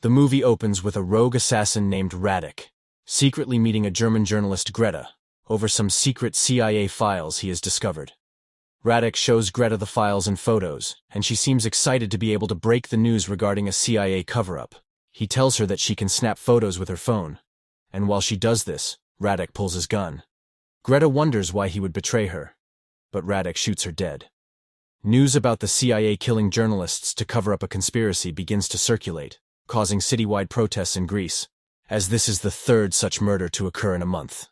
The movie opens with a rogue assassin named Radek, secretly meeting a German journalist Greta, over some secret CIA files he has discovered. Radek shows Greta the files and photos, and she seems excited to be able to break the news regarding a CIA cover-up. He tells her that she can snap photos with her phone, and while she does this, Radek pulls his gun. Greta wonders why he would betray her, but Radek shoots her dead. News about the CIA killing journalists to cover up a conspiracy begins to circulate, causing citywide protests in Greece, as this is the third such murder to occur in a month.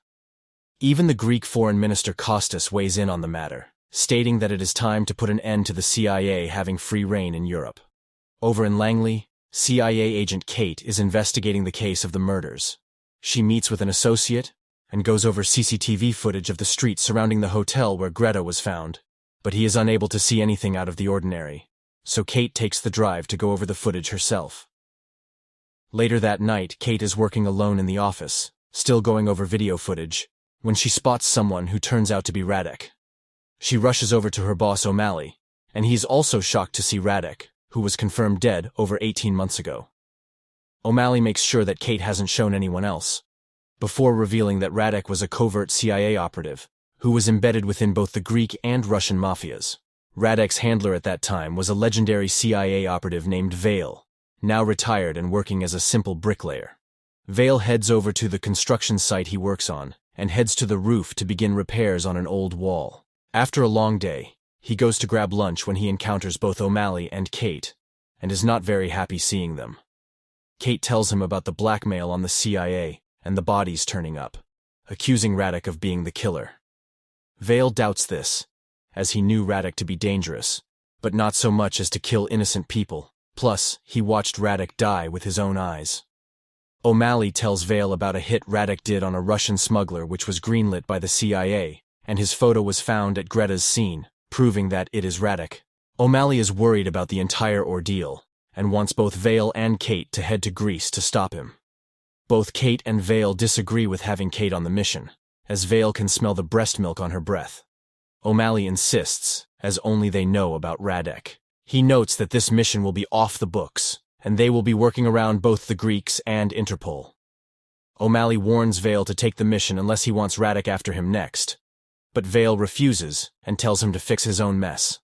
Even the Greek foreign minister Coaxed weighs in on the matter, stating that it is time to put an end to the CIA having free reign in Europe. Over in Langley, CIA agent Kate is investigating the case of the murders. She meets with an associate and goes over CCTV footage of the streets surrounding the hotel where Greta was found, but he is unable to see anything out of the ordinary, so Kate takes the drive to go over the footage herself. Later that night, Kate is working alone in the office, still going over video footage, when she spots someone who turns out to be Radek. She rushes over to her boss O'Malley, and he is also shocked to see Radek, who was confirmed dead over 18 months ago. O'Malley makes sure that Kate hasn't shown anyone else, before revealing that Radek was a covert CIA operative, who was embedded within both the Greek and Russian mafias. Radek's handler at that time was a legendary CIA operative named Vale, now retired and working as a simple bricklayer. Vale heads over to the construction site he works on, and heads to the roof to begin repairs on an old wall. After a long day, he goes to grab lunch when he encounters both O'Malley and Kate, and is not very happy seeing them. Kate tells him about the blackmail on the CIA and the bodies turning up, accusing Radek of being the killer. Vale doubts this, as he knew Radek to be dangerous, but not so much as to kill innocent people. Plus, he watched Radek die with his own eyes. O'Malley tells Vale about a hit Radek did on a Russian smuggler which was greenlit by the CIA, and his photo was found at Greta's scene, proving that it is Radek. O'Malley is worried about the entire ordeal, and wants both Vale and Kate to head to Greece to stop him. Both Kate and Vale disagree with having Kate on the mission, as Vale can smell the breast milk on her breath. O'Malley insists, as only they know about Radek. He notes that this mission will be off the books, and they will be working around both the Greeks and Interpol. O'Malley warns Vale to take the mission unless he wants Radek after him next, but Vale refuses and tells him to fix his own mess.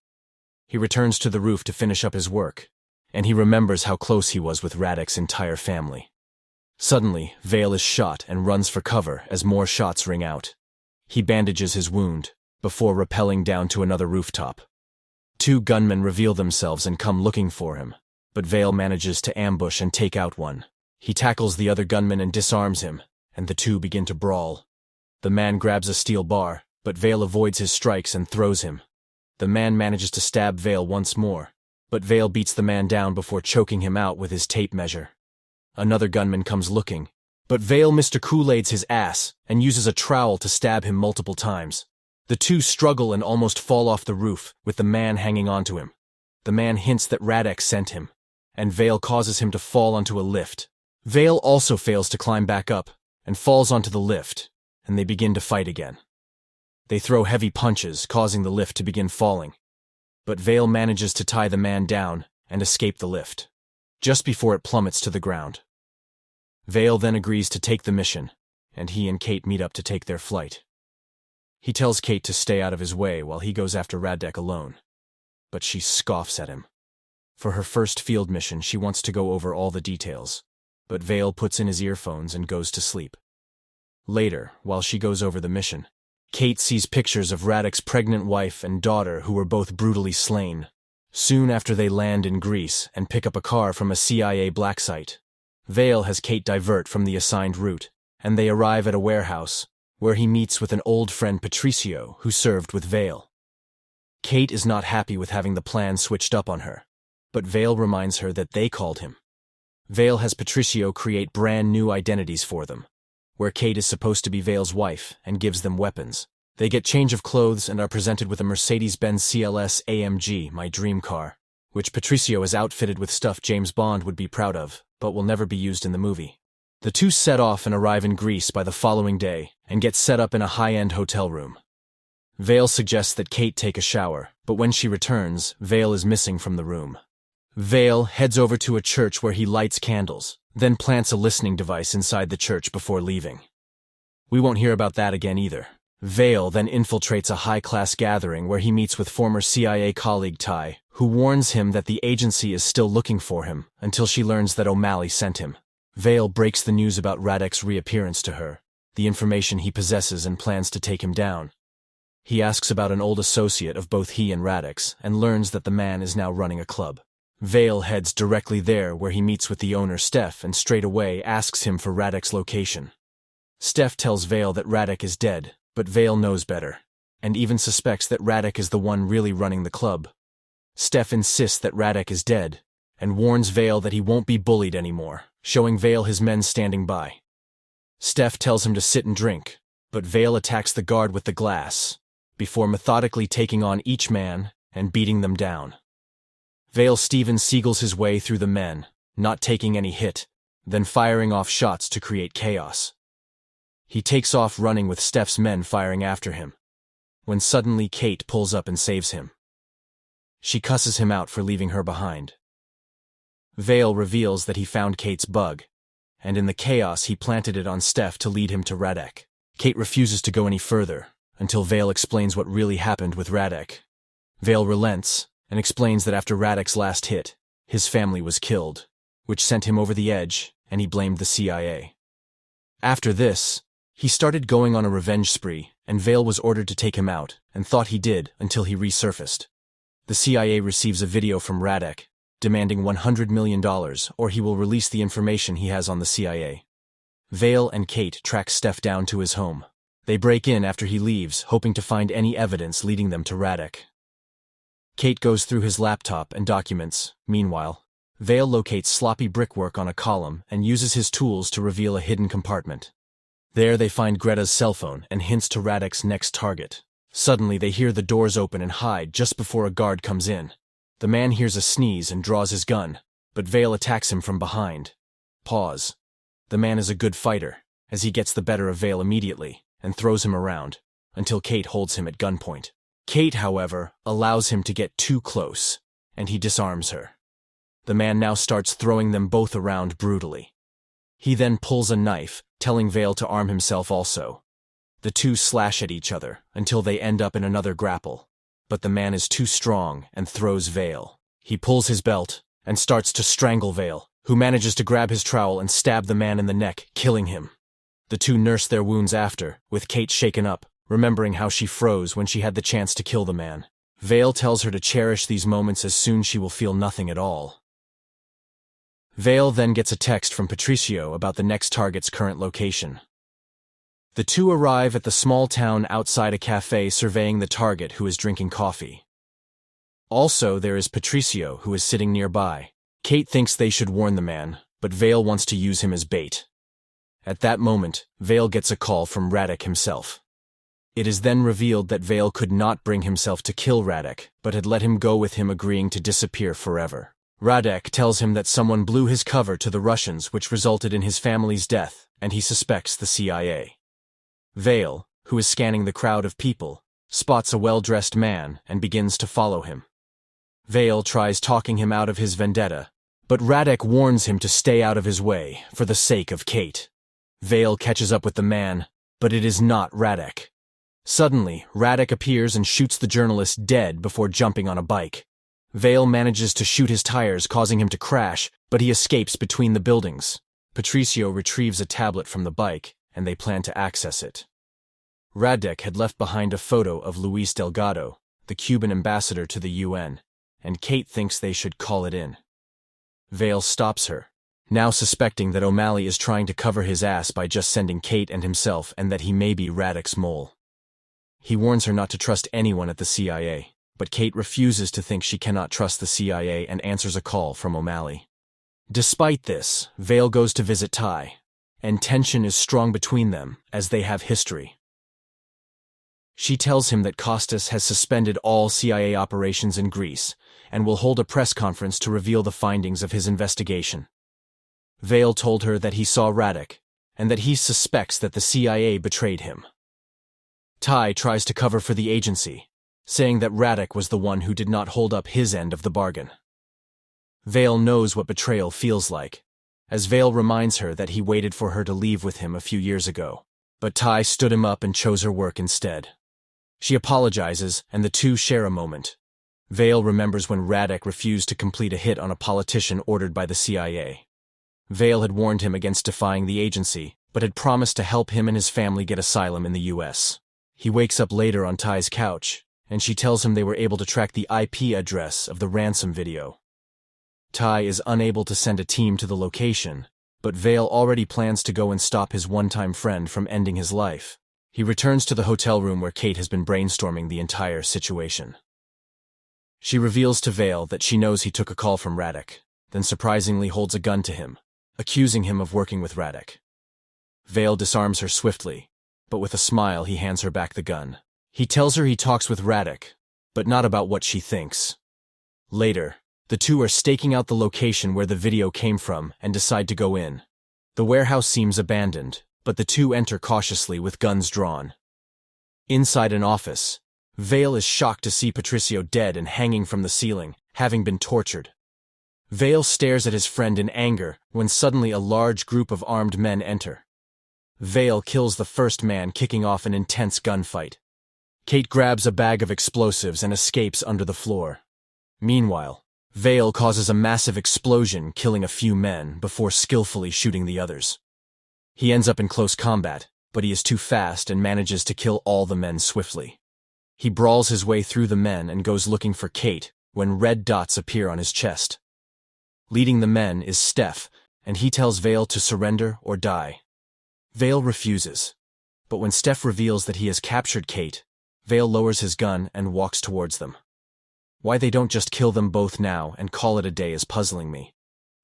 He returns to the roof to finish up his work, and he remembers how close he was with Radek's entire family. Suddenly, Vale is shot and runs for cover as more shots ring out. He bandages his wound, before rappelling down to another rooftop. Two gunmen reveal themselves and come looking for him, but Vale manages to ambush and take out one. He tackles the other gunman and disarms him, and the two begin to brawl. The man grabs a steel bar, but Vale avoids his strikes and throws him. The man manages to stab Vale once more, but Vale beats the man down before choking him out with his tape measure. Another gunman comes looking, but Vale Mr. Kool-Aid's his ass and uses a trowel to stab him multiple times. The two struggle and almost fall off the roof, with the man hanging onto him. The man hints that Radek sent him, and Vale causes him to fall onto a lift. Vale also fails to climb back up, and falls onto the lift, and they begin to fight again. They throw heavy punches, causing the lift to begin falling, but Vale manages to tie the man down and escape the lift, just before it plummets to the ground. Vale then agrees to take the mission, and he and Kate meet up to take their flight. He tells Kate to stay out of his way while he goes after Radek alone, but she scoffs at him. For her first field mission, she wants to go over all the details, but Vale puts in his earphones and goes to sleep. Later, while she goes over the mission, Kate sees pictures of Radek's pregnant wife and daughter who were both brutally slain. Soon after they land in Greece and pick up a car from a CIA black site, Vale has Kate divert from the assigned route, and they arrive at a warehouse, where he meets with an old friend Patricio who served with Vale. Kate is not happy with having the plan switched up on her, but Vale reminds her that they called him. Vale has Patricio create brand new identities for them, where Kate is supposed to be Vale's wife and gives them weapons. They get change of clothes and are presented with a Mercedes-Benz CLS AMG, my dream car, which Patricio is outfitted with stuff James Bond would be proud of, but will never be used in the movie. The two set off and arrive in Greece by the following day and get set up in a high-end hotel room. Vale suggests that Kate take a shower, but when she returns, Vale is missing from the room. Vale heads over to a church where he lights candles, then plants a listening device inside the church before leaving. We won't hear about that again either. Vale then infiltrates a high-class gathering where he meets with former CIA colleague Ty, who warns him that the agency is still looking for him until she learns that O'Malley sent him. Vale breaks the news about Radek's reappearance to her, the information he possesses, and plans to take him down. He asks about an old associate of both he and Radek's and learns that the man is now running a club. Vale heads directly there where he meets with the owner Steph and straight away asks him for Radek's location. Steph tells Vale that Radek is dead, but Vale knows better, and even suspects that Radek is the one really running the club. Steph insists that Radek is dead, and warns Vale that he won't be bullied anymore, showing Vale his men standing by. Steph tells him to sit and drink, but Vale attacks the guard with the glass, before methodically taking on each man and beating them down. Vale Steven Seagulls his way through the men, not taking any hit, then firing off shots to create chaos. He takes off running with Steph's men firing after him, when suddenly Kate pulls up and saves him. She cusses him out for leaving her behind. Vale reveals that he found Kate's bug, and in the chaos he planted it on Steph to lead him to Radek. Kate refuses to go any further, until Vale explains what really happened with Radek. Vale relents, and explains that after Radek's last hit, his family was killed, which sent him over the edge, and he blamed the CIA. After this, he started going on a revenge spree, and Vale was ordered to take him out, and thought he did until he resurfaced. The CIA receives a video from Radek, demanding $100 million, or he will release the information he has on the CIA. Vale and Kate track Steph down to his home. They break in after he leaves, hoping to find any evidence leading them to Radek. Kate goes through his laptop and documents. Meanwhile, Vale locates sloppy brickwork on a column and uses his tools to reveal a hidden compartment. There they find Greta's cell phone and hints to Radek's next target. Suddenly they hear the doors open and hide just before a guard comes in. The man hears a sneeze and draws his gun, but Vale attacks him from behind. Pause. The man is a good fighter, as he gets the better of Vale immediately and throws him around, until Kate holds him at gunpoint. Kate, however, allows him to get too close, and he disarms her. The man now starts throwing them both around brutally. He then pulls a knife, telling Vale to arm himself also. The two slash at each other until they end up in another grapple, but the man is too strong and throws Vale. He pulls his belt and starts to strangle Vale, who manages to grab his trowel and stab the man in the neck, killing him. The two nurse their wounds after, with Kate shaken up, remembering how she froze when she had the chance to kill the man. Vale tells her to cherish these moments as soon she will feel nothing at all. Vale then gets a text from Patricio about the next target's current location. The two arrive at the small town outside a cafe surveying the target, who is drinking coffee. Also, there is Patricio, who is sitting nearby. Kate thinks they should warn the man, but Vale wants to use him as bait. At that moment, Vale gets a call from Radek himself. It is then revealed that Vale could not bring himself to kill Radek, but had let him go with him, agreeing to disappear forever. Radek tells him that someone blew his cover to the Russians, which resulted in his family's death, and he suspects the CIA. Vale, who is scanning the crowd of people, spots a well-dressed man and begins to follow him. Vale tries talking him out of his vendetta, but Radek warns him to stay out of his way for the sake of Kate. Vale catches up with the man, but it is not Radek. Suddenly, Radek appears and shoots the journalist dead before jumping on a bike. Vale manages to shoot his tires, causing him to crash, but he escapes between the buildings. Patricio retrieves a tablet from the bike, and they plan to access it. Radek had left behind a photo of Luis Delgado, the Cuban ambassador to the UN, and Kate thinks they should call it in. Vale stops her, now suspecting that O'Malley is trying to cover his ass by just sending Kate and himself, and that he may be Radek's mole. He warns her not to trust anyone at the CIA, but Kate refuses to think she cannot trust the CIA and answers a call from O'Malley. Despite this, Vale goes to visit Ty, and tension is strong between them as they have history. She tells him that Costas has suspended all CIA operations in Greece and will hold a press conference to reveal the findings of his investigation. Vale told her that he saw Radek and that he suspects that the CIA betrayed him. Ty tries to cover for the agency, saying that Radek was the one who did not hold up his end of the bargain. Vale knows what betrayal feels like, as Vale reminds her that he waited for her to leave with him a few years ago. But Ty stood him up and chose her work instead. She apologizes, and the two share a moment. Vale remembers when Radek refused to complete a hit on a politician ordered by the CIA. Vale had warned him against defying the agency, but had promised to help him and his family get asylum in the US. He wakes up later on Ty's couch, and she tells him they were able to track the IP address of the ransom video. Ty is unable to send a team to the location, but Vale already plans to go and stop his one-time friend from ending his life. He returns to the hotel room where Kate has been brainstorming the entire situation. She reveals to Vale that she knows he took a call from Radek, then surprisingly holds a gun to him, accusing him of working with Radek. Vale disarms her swiftly, but with a smile he hands her back the gun. He tells her he talks with Radek, but not about what she thinks. Later, the two are staking out the location where the video came from and decide to go in. The warehouse seems abandoned, but the two enter cautiously with guns drawn. Inside an office, Vale is shocked to see Patricio dead and hanging from the ceiling, having been tortured. Vale stares at his friend in anger when suddenly a large group of armed men enter. Vale kills the first man, kicking off an intense gunfight. Kate grabs a bag of explosives and escapes under the floor. Meanwhile, Vale causes a massive explosion, killing a few men before skillfully shooting the others. He ends up in close combat, but he is too fast and manages to kill all the men swiftly. He brawls his way through the men and goes looking for Kate when red dots appear on his chest. Leading the men is Steph, and he tells Vale to surrender or die. Vale refuses, but when Steph reveals that he has captured Kate, Vale lowers his gun and walks towards them. Why they don't just kill them both now and call it a day is puzzling me.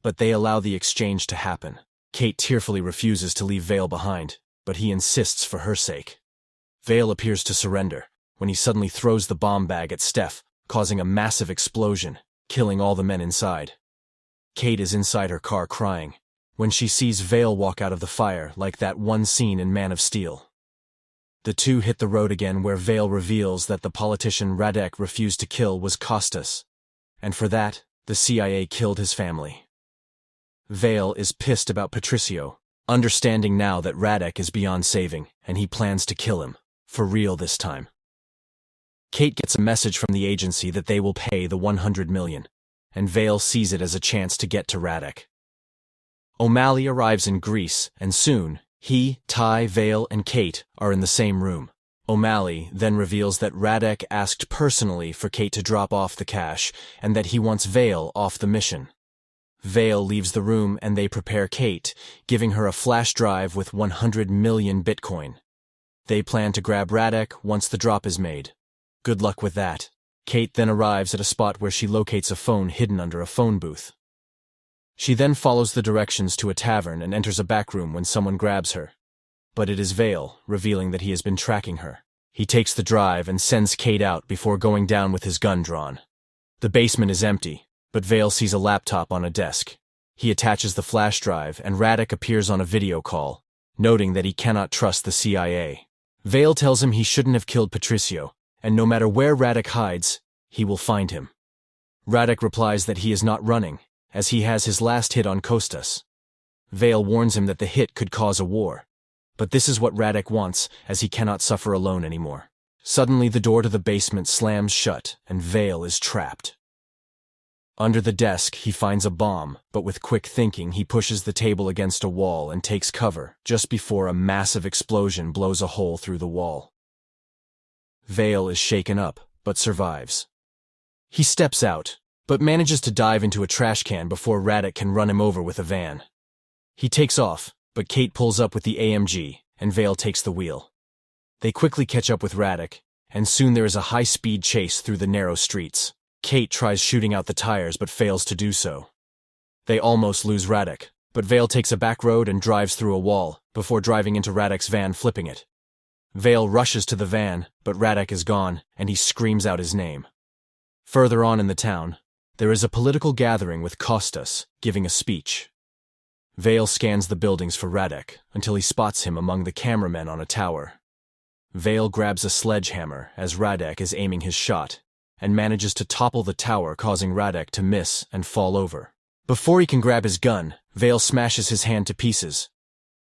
But they allow the exchange to happen. Kate tearfully refuses to leave Vale behind, but he insists for her sake. Vale appears to surrender, when he suddenly throws the bomb bag at Steph, causing a massive explosion, killing all the men inside. Kate is inside her car crying, when she sees Vale walk out of the fire like that one scene in Man of Steel. The two hit the road again where Vale reveals that the politician Radek refused to kill was Costas, and for that, the CIA killed his family. Vale is pissed about Patricio, understanding now that Radek is beyond saving, and he plans to kill him, for real this time. Kate gets a message from the agency that they will pay the $100 million, and Vale sees it as a chance to get to Radek. O'Malley arrives in Greece, and soon, he, Ty, Vale, and Kate are in the same room. O'Malley then reveals that Radek asked personally for Kate to drop off the cash, and that he wants Vale off the mission. Vale leaves the room and they prepare Kate, giving her a flash drive with 100 million Bitcoin. They plan to grab Radek once the drop is made. Good luck with that. Kate then arrives at a spot where she locates a phone hidden under a phone booth. She then follows the directions to a tavern and enters a back room when someone grabs her. But it is Vale, revealing that he has been tracking her. He takes the drive and sends Kate out before going down with his gun drawn. The basement is empty, but Vale sees a laptop on a desk. He attaches the flash drive and Radek appears on a video call, noting that he cannot trust the CIA. Vale tells him he shouldn't have killed Patricio, and no matter where Radek hides, he will find him. Radek replies that he is not running, as he has his last hit on Costas. Vale warns him that the hit could cause a war. But this is what Radek wants, as he cannot suffer alone anymore. Suddenly the door to the basement slams shut, and Vale is trapped. Under the desk, he finds a bomb, but with quick thinking he pushes the table against a wall and takes cover, just before a massive explosion blows a hole through the wall. Vale is shaken up, but survives. He steps out, but manages to dive into a trash can before Radek can run him over with a van. He takes off, but Kate pulls up with the AMG, and Vale takes the wheel. They quickly catch up with Radek, and soon there is a high-speed chase through the narrow streets. Kate tries shooting out the tires but fails to do so. They almost lose Radek, but Vale takes a back road and drives through a wall, before driving into Radek's van, flipping it. Vale rushes to the van, but Radek is gone, and he screams out his name. Further on in the town, there is a political gathering with Costas, giving a speech. Vale scans the buildings for Radek, until he spots him among the cameramen on a tower. Vale grabs a sledgehammer as Radek is aiming his shot, and manages to topple the tower, causing Radek to miss and fall over. Before he can grab his gun, Vale smashes his hand to pieces.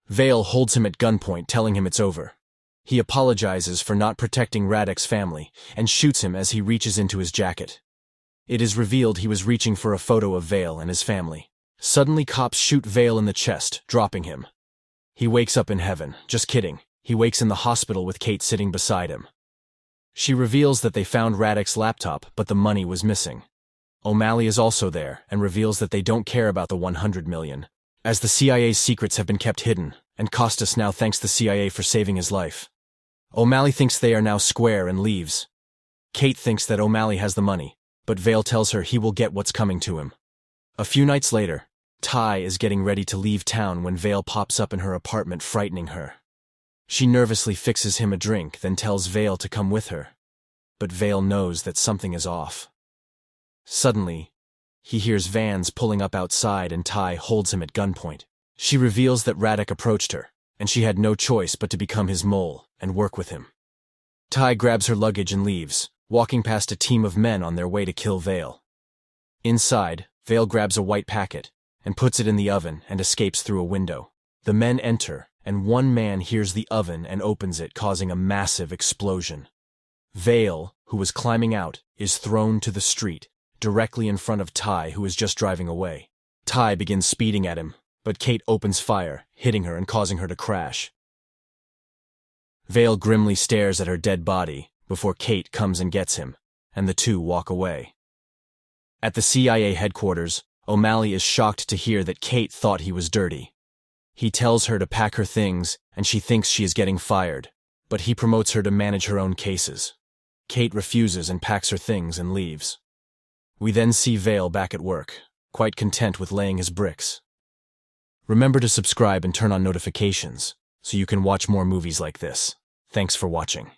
Vale holds him at gunpoint, telling him it's over. He apologizes for not protecting Radek's family and shoots him as he reaches into his jacket. It is revealed he was reaching for a photo of Vale and his family. Suddenly, cops shoot Vale in the chest, dropping him. He wakes up in heaven. Just kidding. He wakes in the hospital with Kate sitting beside him. She reveals that they found Radek's laptop, but the money was missing. O'Malley is also there and reveals that they don't care about the 100 million, as the CIA's secrets have been kept hidden, and Costas now thanks the CIA for saving his life. O'Malley thinks they are now square and leaves. Kate thinks that O'Malley has the money, but Vale tells her he will get what's coming to him. A few nights later, Ty is getting ready to leave town when Vale pops up in her apartment, frightening her. She nervously fixes him a drink, then tells Vale to come with her. But Vale knows that something is off. Suddenly, he hears vans pulling up outside and Ty holds him at gunpoint. She reveals that Radek approached her, and she had no choice but to become his mole and work with him. Ty grabs her luggage and leaves, walking past a team of men on their way to kill Vale. Inside, Vale grabs a white packet and puts it in the oven and escapes through a window. The men enter, and one man hears the oven and opens it, causing a massive explosion. Vale, who was climbing out, is thrown to the street, directly in front of Ty, who is just driving away. Ty begins speeding at him, but Kate opens fire, hitting her and causing her to crash. Vale grimly stares at her dead body before Kate comes and gets him, and the two walk away. At the CIA headquarters, O'Malley is shocked to hear that Kate thought he was dirty. He tells her to pack her things, and she thinks she is getting fired, but he promotes her to manage her own cases. Kate refuses and packs her things and leaves. We then see Vale back at work, quite content with laying his bricks. Remember to subscribe and turn on notifications so you can watch more movies like this. Thanks for watching.